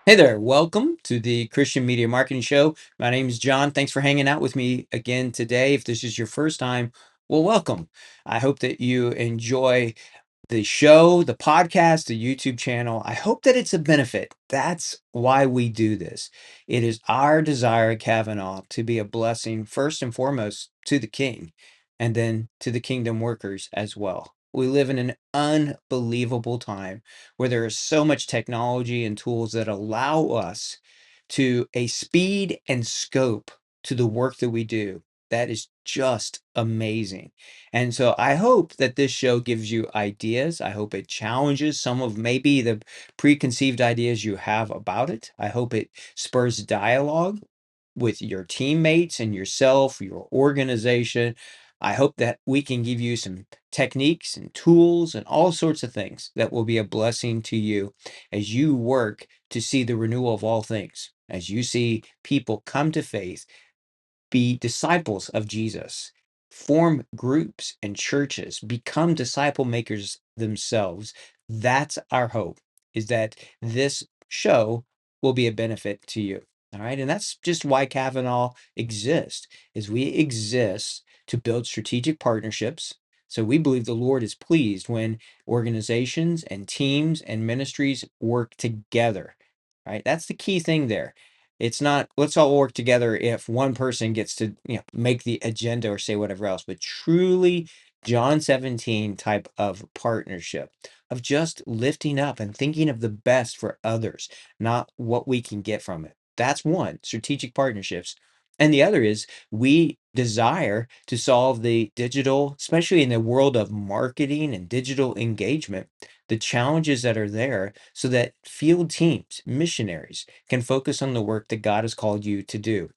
Hey there, welcome to the Christian Media Marketing Show. My name is John. Thanks for hanging out with me again today. If this is your first time, well, welcome. I hope that you enjoy the show, the podcast, the YouTube channel. I hope that it's a benefit. That's why we do this. It is our desire at Kavanaugh to be a blessing, first and foremost, to the King, and then to the kingdom workers as well. We live in an unbelievable time where there is so much technology and tools that allow us to a speed and scope to the work that we do. That is just amazing. And so I hope that this show gives you ideas. I hope it challenges some of maybe the preconceived ideas you have about it. I hope it spurs dialogue with your teammates and yourself, your organization. I hope that we can give you some techniques and tools and all sorts of things that will be a blessing to you as you work to see the renewal of all things, as you see people come to faith, be disciples of Jesus, form groups and churches, become disciple makers themselves. That's our hope, is that this show will be a benefit to you. All right. And that's just why Kavanaugh exists, is we exist to build strategic partnerships. So we believe the Lord is pleased when organizations and teams and ministries work together. Right. That's the key thing there. It's not let's all work together if one person gets to make the agenda or say whatever else, but truly John 17 type of partnership of just lifting up and thinking of the best for others, not what we can get from it. That's one, strategic partnerships. And the other is we desire to solve the digital, especially in the world of marketing and digital engagement, the challenges that are there so that field teams, missionaries, can focus on the work that God has called you to do,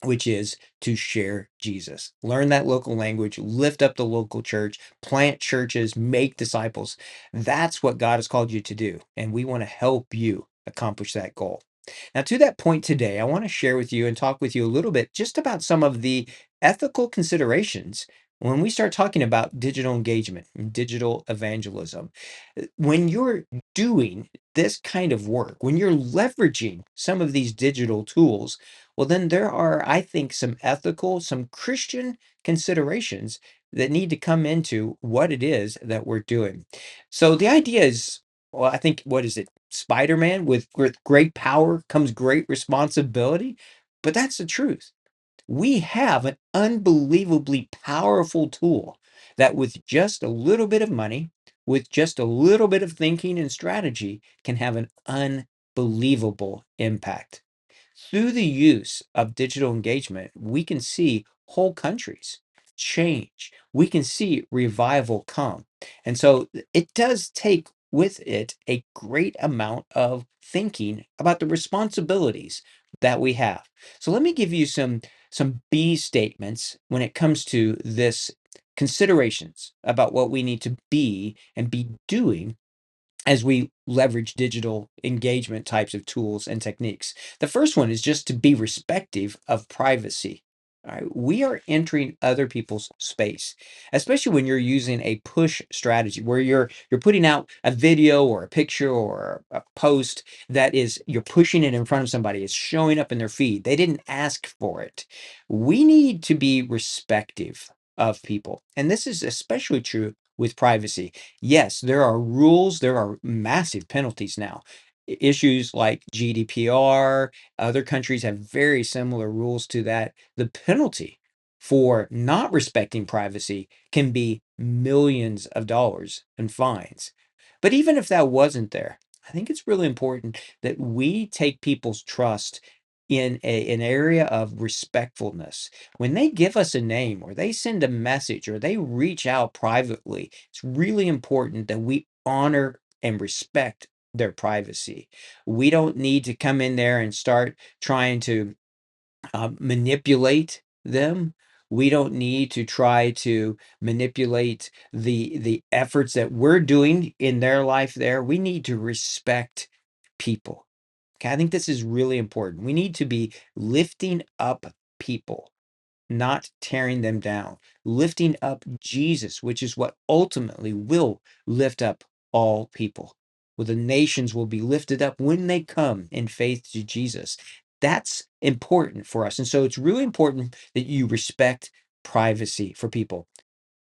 which is to share Jesus. Learn that local language, lift up the local church, plant churches, make disciples. That's what God has called you to do. And we want to help you accomplish that goal. Now, to that point today, I want to share with you and talk with you a little bit just about some of the ethical considerations when we start talking about digital engagement and digital evangelism. When you're doing this kind of work, when you're leveraging some of these digital tools, well, then there are, I think, some ethical, some Christian considerations that need to come into what it is that we're doing. So the idea is, well, I think, what is it? Spider-Man with great power comes great responsibility. But that's the truth. We have an unbelievably powerful tool that, with just a little bit of money, with just a little bit of thinking and strategy, can have an unbelievable impact. Through the use of digital engagement, we can see whole countries change. We can see revival come. And so it does take with it a great amount of thinking about the responsibilities that we have. So let me give you some B statements when it comes to this considerations about what we need to be and be doing as we leverage digital engagement types of tools and techniques. The first one is just to be respective of privacy. All right, we are entering other people's space, especially when you're using a push strategy where you're putting out a video or a picture or a post that is you're pushing it in front of somebody. It's showing up in their feed. They didn't ask for it. We need to be respective of people. And this is especially true with privacy. Yes, there are rules, there are massive penalties now. Issues like GDPR, other countries have very similar rules to that. The penalty for not respecting privacy can be millions of dollars in fines. But even if that wasn't there, I think it's really important that we take people's trust in an area of respectfulness. When they give us a name or they send a message or they reach out privately, it's really important that we honor and respect their privacy. We don't need to come in there and start trying to manipulate them. We don't need to try to manipulate the efforts that we're doing in their life there. We need to respect people. Okay, I think this is really important. We need to be lifting up people, not tearing them down, lifting up Jesus, which is what ultimately will lift up all people. Well, the nations will be lifted up when they come in faith to Jesus. That's important for us. And so it's really important that you respect privacy for people.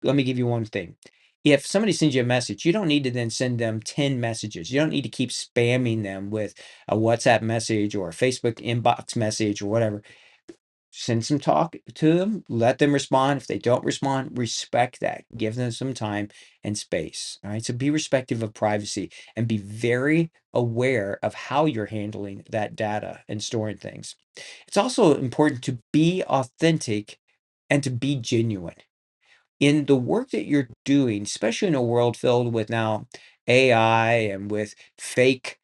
Let me give you one thing. If somebody sends you a message, you don't need to then send them 10 messages. You don't need to keep spamming them with a WhatsApp message or a Facebook inbox message or whatever. Send some talk to them, let them respond. If they don't respond, respect that. Give them some time and space. All right. So be respectful of privacy and be very aware of how you're handling that data and storing things. It's also important to be authentic and to be genuine in the work that you're doing, especially in a world filled with now AI and with fake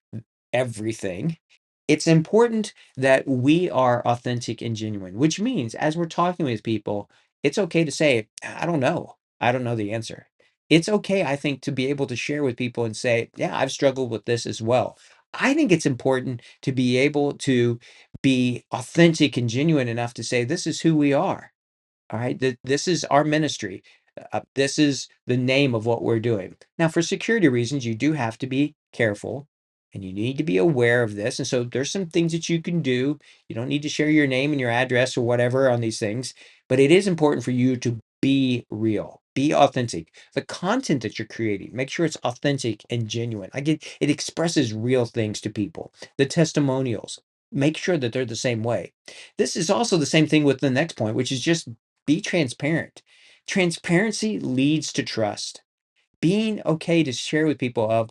everything. It's important that we are authentic and genuine, which means as we're talking with people, it's okay to say, I don't know. I don't know the answer. It's okay, I think, to be able to share with people and say, yeah, I've struggled with this as well. I think it's important to be able to be authentic and genuine enough to say, this is who we are. All right, this is our ministry. This is the name of what we're doing. Now, for security reasons, you do have to be careful and you need to be aware of this. And so there's some things that you can do. You don't need to share your name and your address or whatever on these things, but it is important for you to be real, be authentic. The content that you're creating, make sure it's authentic and genuine. It expresses real things to people. The testimonials, make sure that they're the same way. This is also the same thing with the next point, which is just be transparent. Transparency leads to trust. Being okay to share with people of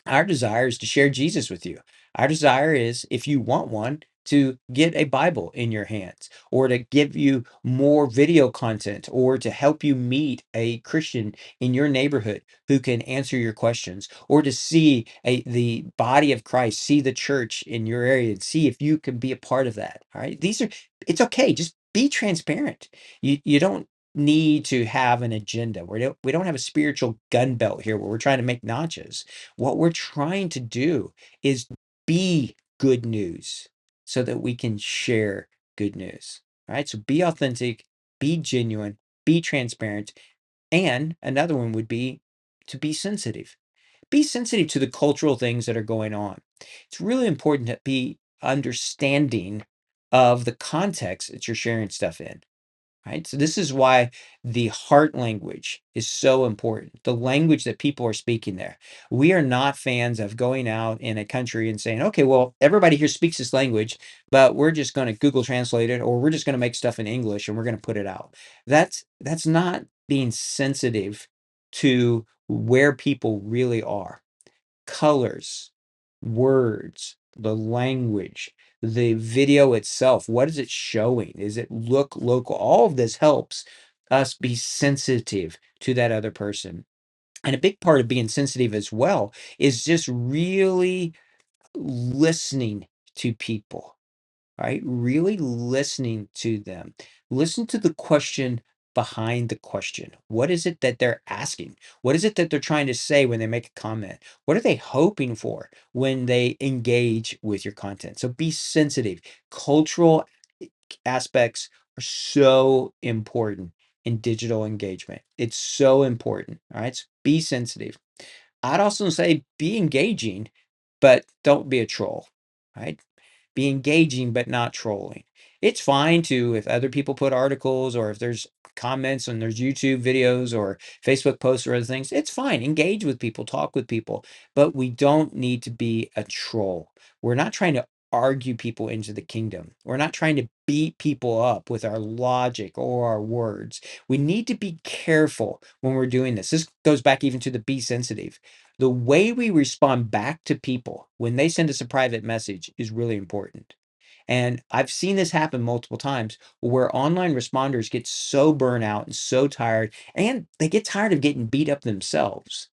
our desire is to share Jesus with you. Our desire is, if you want one, to get a Bible in your hands or to give you more video content or to help you meet a Christian in your neighborhood who can answer your questions or to see the body of Christ, see the church in your area and see if you can be a part of that. All right. It's okay. Just be transparent. You don't need to have an agenda. We don't have a spiritual gun belt here where we're trying to make notches. What we're trying to do is be good news so that we can share good news. All right. So be authentic, be genuine, be transparent. And another one would be to be sensitive. Be sensitive to the cultural things that are going on. It's really important to be understanding of the context that you're sharing stuff in. Right. So this is why the heart language is so important. The language that people are speaking there. We are not fans of going out in a country and saying, okay, well, everybody here speaks this language, but we're just going to Google translate it, or we're just going to make stuff in English and we're going to put it out. That's not being sensitive to where people really are. Colors, words, the language, the video itself. What is it showing? Is it look local? All of this helps us be sensitive to that other person. And a big part of being sensitive as well is just really listening to people, right? Really listening to them. Listen to the question behind the question. What is it that they're asking? What is it that they're trying to say when they make a comment? What are they hoping for when they engage with your content? So be sensitive. Cultural aspects are so important in digital engagement. It's so important. All right. So be sensitive. I'd also say be engaging, but don't be a troll. Right, be engaging but not trolling. It's fine to, if other people put articles or if there's comments and there's YouTube videos or Facebook posts or other things, it's fine. Engage with people, talk with people, but we don't need to be a troll. We're not trying to argue people into the kingdom. We're not trying to beat people up with our logic or our words. We need to be careful when we're doing this. This goes back even to the be sensitive. The way we respond back to people when they send us a private message is really important. And I've seen this happen multiple times where online responders get so burnt out and so tired, and they get tired of getting beat up themselves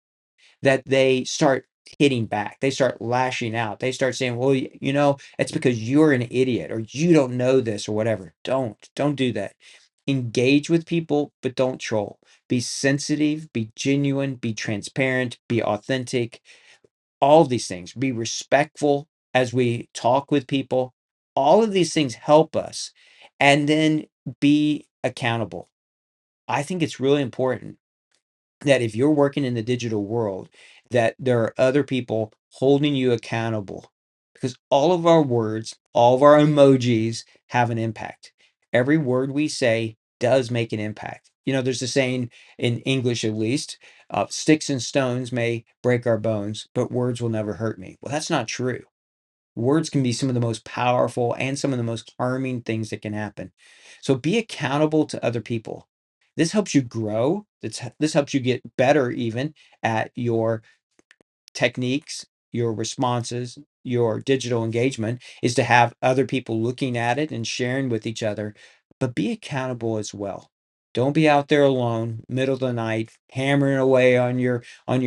that they start hitting back. They start lashing out. They start saying, well, it's because you're an idiot or you don't know this or whatever. Don't do that. Engage with people, but don't troll. Be sensitive, be genuine, be transparent, be authentic. All of these things, be respectful as we talk with people. All of these things help us. And then be accountable. I think it's really important that if you're working in the digital world, that there are other people holding you accountable, because all of our words, all of our emojis have an impact. Every word we say does make an impact. There's a saying in English, at least, sticks and stones may break our bones, but words will never hurt me. Well, that's not true. Words can be some of the most powerful and some of the most harming things that can happen. So be accountable to other people. This helps you grow. This helps you get better even at your techniques, your responses, your digital engagement, is to have other people looking at it and sharing with each other, but be accountable as well. Don't be out there alone, middle of the night, hammering away on your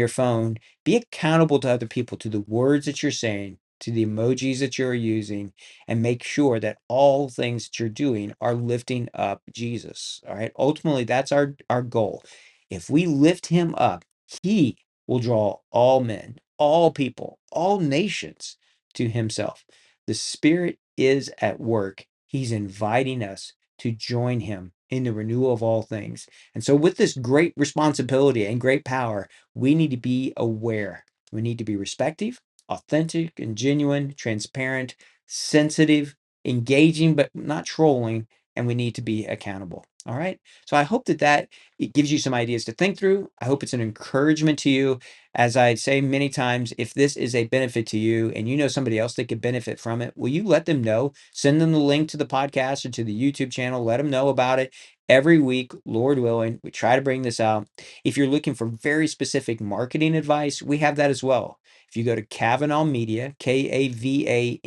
phone. Be accountable to other people, to the words that you're saying, to the emojis that you're using, and make sure that all things that you're doing are lifting up Jesus. All right. Ultimately, that's our goal. If we lift him up, he will draw all men, all people, all nations to himself. The Spirit is at work. He's inviting us to join him in the renewal of all things. And so, with this great responsibility and great power, we need to be aware. We need to be respective, authentic, and genuine, transparent, sensitive, engaging, but not trolling. And we need to be accountable. All right. So I hope that it gives you some ideas to think through. I hope it's an encouragement to you. As I say many times, if this is a benefit to you and you know somebody else that could benefit from it, will you let them know? Send them the link to the podcast or to the YouTube channel. Let them know about it. Every week, Lord willing, we try to bring this out. If you're looking for very specific marketing advice, we have that as well. If you go to Kavanaugh Media, KAVANAH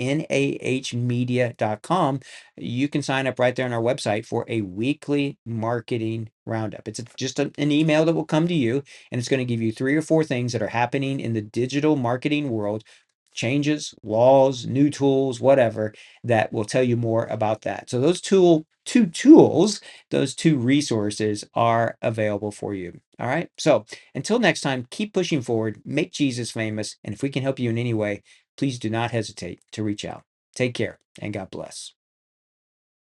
media.com, you can sign up right there on our website for a weekly marketing roundup. It's just an email that will come to you, and it's going to give you 3 or 4 things that are happening in the digital marketing world, changes, laws, new tools, whatever, that will tell you more about that. So those two tools, those 2 resources are available for you. All right. So until next time, keep pushing forward, make Jesus famous. And if we can help you in any way, please do not hesitate to reach out. Take care and God bless.